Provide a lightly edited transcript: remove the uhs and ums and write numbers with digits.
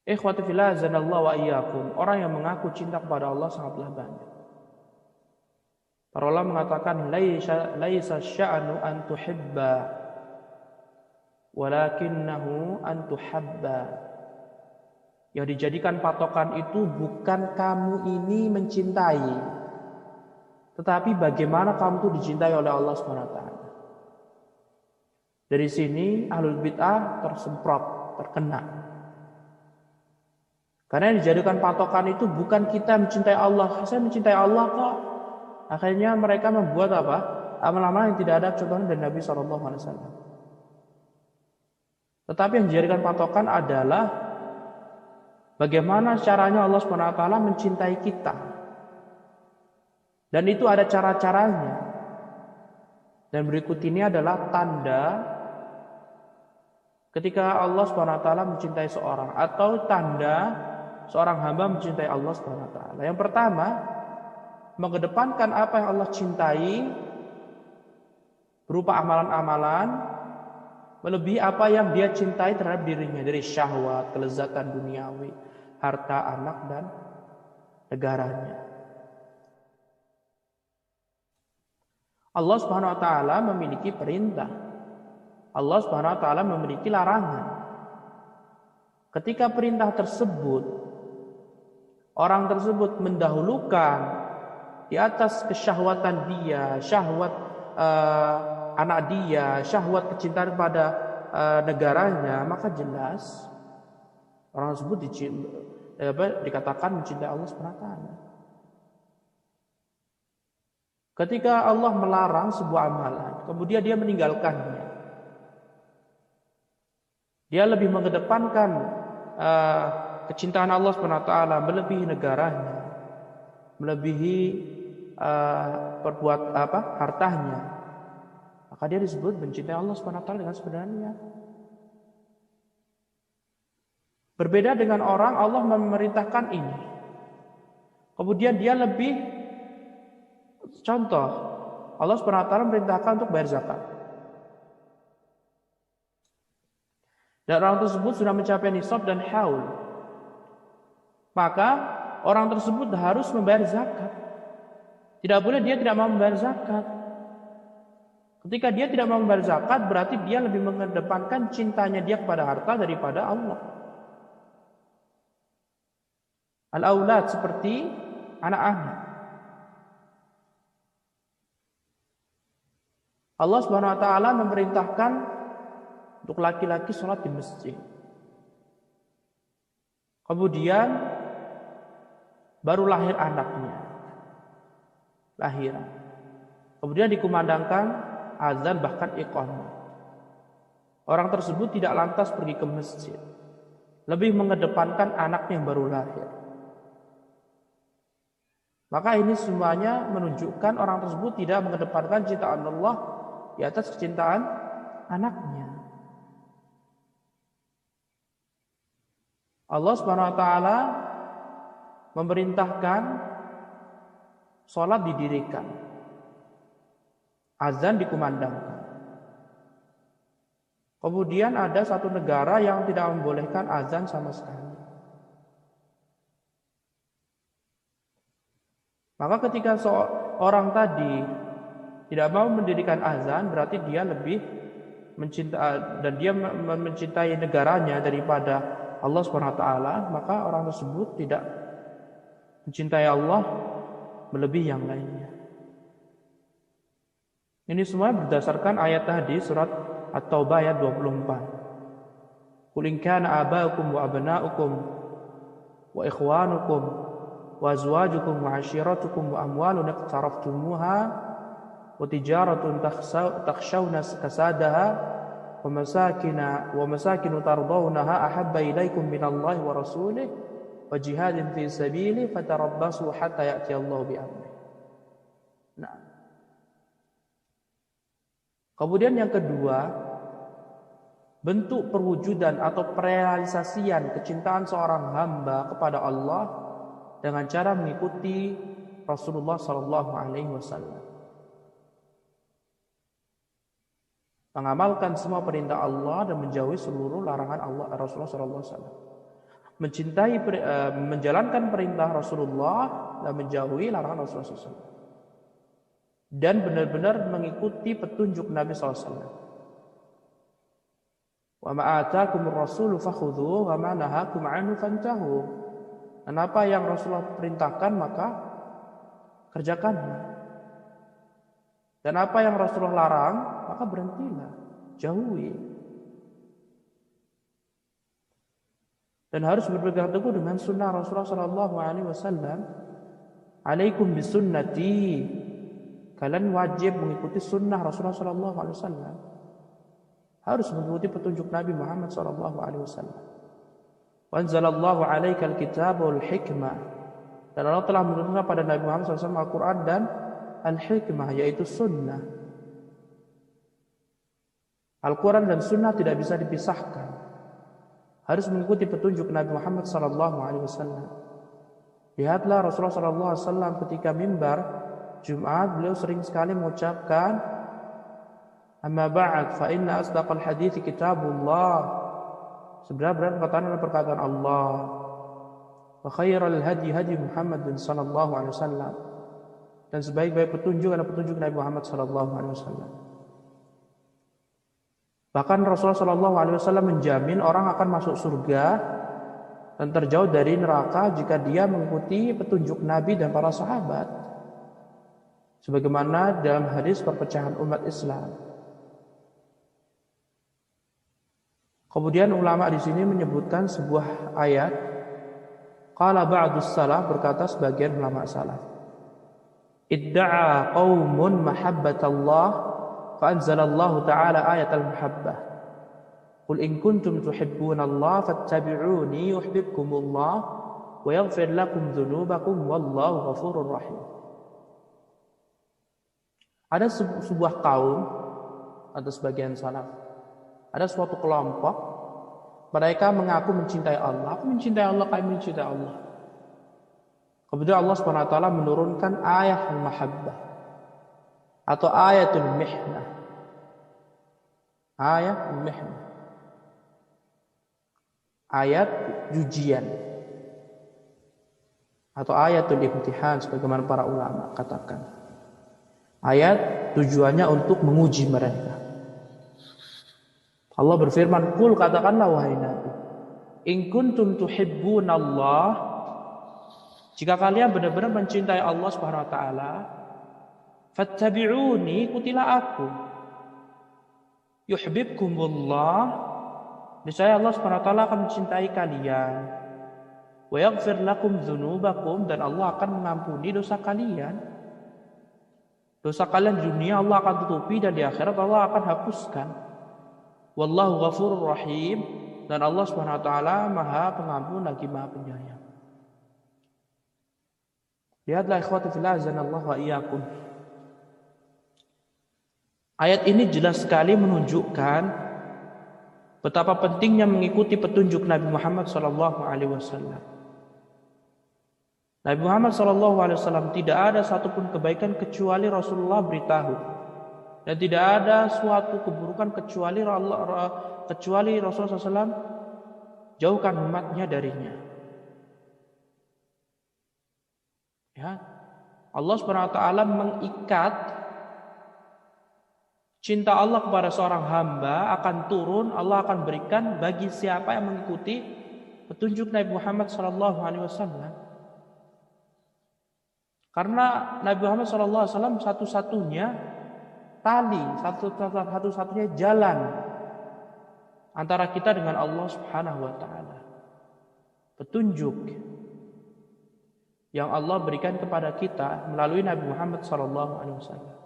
Ikhwati fillah azanallahu wa iyyakum, orang yang mengaku cinta kepada Allah sangatlah banyak. Para ulama mengatakan laisa sya'nu an tuhibba walakinnahu an tuhabba. Yang dijadikan patokan itu bukan kamu ini mencintai, tetapi bagaimana kamu itu dicintai oleh Allah SWT. Dari sini ahlul bid'ah tersemprot, terkena. Karena yang dijadikan patokan itu bukan kita mencintai Allah. Saya mencintai Allah kok. Akhirnya mereka membuat apa? Amal-amal yang tidak ada contohnya dari Nabi SAW. Tetapi yang dijadikan patokan adalah bagaimana caranya Allah SWT mencintai kita. Dan itu ada cara-caranya. Dan berikut ini adalah tanda ketika Allah SWT mencintai seorang, atau tanda seorang hamba mencintai Allah SWT. Yang pertama, mengedepankan apa yang Allah cintai berupa amalan-amalan melebihi apa yang dia cintai terhadap dirinya, dari syahwat, kelezatan duniawi, harta, anak, dan negaranya. Allah Subhanahu wa taala memiliki perintah. Allah Subhanahu wa taala memiliki larangan. Ketika perintah tersebut, orang tersebut mendahulukan di atas kesyahwatan dia, syahwat anak dia, syahwat kecintaan pada negaranya, maka jelas orang tersebut dikatakan mencintai Allah SWT. Ketika Allah melarang sebuah amalan, kemudian dia meninggalkannya, dia lebih mengedepankan kecintaan Allah SWT melebihi negaranya, melebihi hartanya, maka dia disebut mencintai Allah SWT dengan sebenarnya. Berbeda dengan orang Allah memerintahkan ini, kemudian dia lebih, contoh Allah SWT memerintahkan untuk bayar zakat, dan orang tersebut sudah mencapai nisab dan haul, maka orang tersebut harus membayar zakat. Tidak boleh dia tidak mau membayar zakat. Ketika dia tidak mau membayar zakat, berarti dia lebih mengedepankan cintanya dia kepada harta daripada Allah. Al-aulad, seperti anak-anak. Allah Subhanahu wa taala memerintahkan untuk laki-laki sholat di masjid. Kemudian baru lahir anaknya. Lahiran. Kemudian dikumandangkan azan, bahkan iqamah. Orang tersebut tidak lantas pergi ke masjid, lebih mengedepankan anaknya yang baru lahir. Maka ini semuanya menunjukkan orang tersebut tidak mengedepankan cintaan Allah di atas kecintaan anaknya. Allah Subhanahu wa taala memerintahkan sholat didirikan, azan dikumandangkan. Kemudian ada satu negara yang tidak membolehkan azan sama sekali. Maka ketika seorang tadi tidak mau mendirikan azan, berarti dia lebih mencintai, dan dia mencintai negaranya daripada Allah SWT, maka orang tersebut tidak mencintai Allah melebihi yang lainnya. Ini semua berdasarkan ayat tadi, surat At-Taubah ayat 24. Qul in kana aba'ukum wa abna'ukum wa ikhwanukum wa azwajukum wa ashiratukum wa amwalun iqtaraftumuha wa tijaratun takhshawna kasadaha wa masakinu tardawnaha ahabba ilaikum minallahi wa rasulih wa jihadin fi sabili fatarabbasu hatta ya'ti Allahu bi amrih. Nah. Kemudian yang kedua, bentuk perwujudan atau perealisasian kecintaan seorang hamba kepada Allah dengan cara mengikuti Rasulullah SAW. Mengamalkan semua perintah Allah dan menjauhi seluruh larangan Allah Rasulullah SAW. menjalankan perintah Rasulullah dan menjauhi larangan Rasulullah SAW. Dan benar-benar mengikuti petunjuk Nabi SAW. Wa ma ataakumur rasulu fakhudhuhu wa ma nahakum anhu fantahu. Dan apa yang Rasulullah perintahkan maka kerjakanlah. Dan apa yang Rasulullah larang maka berhentilah, jauhi. Dan harus berpegang teguh dengan sunnah Rasulullah SAW. Alaikum bisunnati. Kalian wajib mengikuti sunnah Rasulullah SAW. Harus mengikuti petunjuk Nabi Muhammad SAW. Wa anzalallahu alaikal kitaba wal hikmah. Dan Allah telah menurunkan pada Nabi Muhammad SAW Al-Quran dan Al-Hikmah, yaitu sunnah. Al-Quran dan sunnah tidak bisa dipisahkan. Harus mengikuti petunjuk Nabi Muhammad SAW. Lihatlah Rasulullah SAW ketika mimbar Jumat, beliau sering sekali mengucapkan, amma ba'd fa inna asdaqal hadithi kitabullah. Sebenarnya perkataan adalah perkataan Allah. Wa khairal hadi hadi Muhammadin sallallahu alaihi wasallam. Dan sebaik-baik petunjuk adalah petunjuk Nabi Muhammad sallallahu alaihi wasallam. Bahkan Rasulullah sallallahu alaihi wasallam menjamin orang akan masuk surga dan terjauh dari neraka jika dia mengikuti petunjuk Nabi dan para sahabat. Sebagaimana dalam hadis perpecahan umat Islam. Kemudian ulama di sini menyebutkan sebuah ayat. Qala ba'dus salaf, berkata sebagian ulama salaf. Idda'a qaumun mahabbatallah fa anzalallahu ta'ala ayatal muhabbah. Qul in kuntum tuhibbunallaha fattabi'uni yuhibbukumullah wa yaghfir lakum dzunubakum wallahu ghafurur rahim. Ada sebuah kaum atau sebagian salaf, ada suatu kelompok, mereka mengaku mencintai Allah. Aku mencintai Allah, kami mencintai Allah. Kemudian Allah SWT menurunkan ayat al-mahabbah atau ayatul mihnah. Ayat al-mihnah. Ayat ujian atau ayatul imtihan sebagaimana para ulama katakan. Ayat tujuannya untuk menguji mereka. Allah berfirman, "Qul," katakanlah wahai Nabi, "in kuntum tuhibbunallah," jika kalian benar-benar mencintai Allah Subhanahu wa taala, fattabi'uni, ikutilah aku. Yuhibbukumullah, niscaya Allah Subhanahu wa taala akan mencintai kalian. Wa yaghfir lakum dzunubakum, dan Allah akan mengampuni dosa kalian. Dosa kalian di dunia Allah akan tutupi dan di akhirat Allah akan hapuskan. Wallahu ghafurur rahim, dan Allah Subhanahu wa taala Maha Pengampun lagi Maha Penyayang. Lihatlah ikhwati fillah azanallahu wa iyyakum. Ayat ini jelas sekali menunjukkan betapa pentingnya mengikuti petunjuk Nabi Muhammad SAW. Nabi Muhammad SAW tidak ada satupun kebaikan kecuali Rasulullah beritahu, dan tidak ada suatu keburukan kecuali Rasulullah SAW jauhkan umatnya darinya. Ya, Allah SWT mengikat cinta Allah kepada seorang hamba akan turun, Allah akan berikan bagi siapa yang mengikuti petunjuk Nabi Muhammad SAW. Karena Nabi Muhammad SAW satu-satunya tali, satu-satunya jalan antara kita dengan Allah Subhanahu wa taala. Petunjuk yang Allah berikan kepada kita melalui Nabi Muhammad SAW.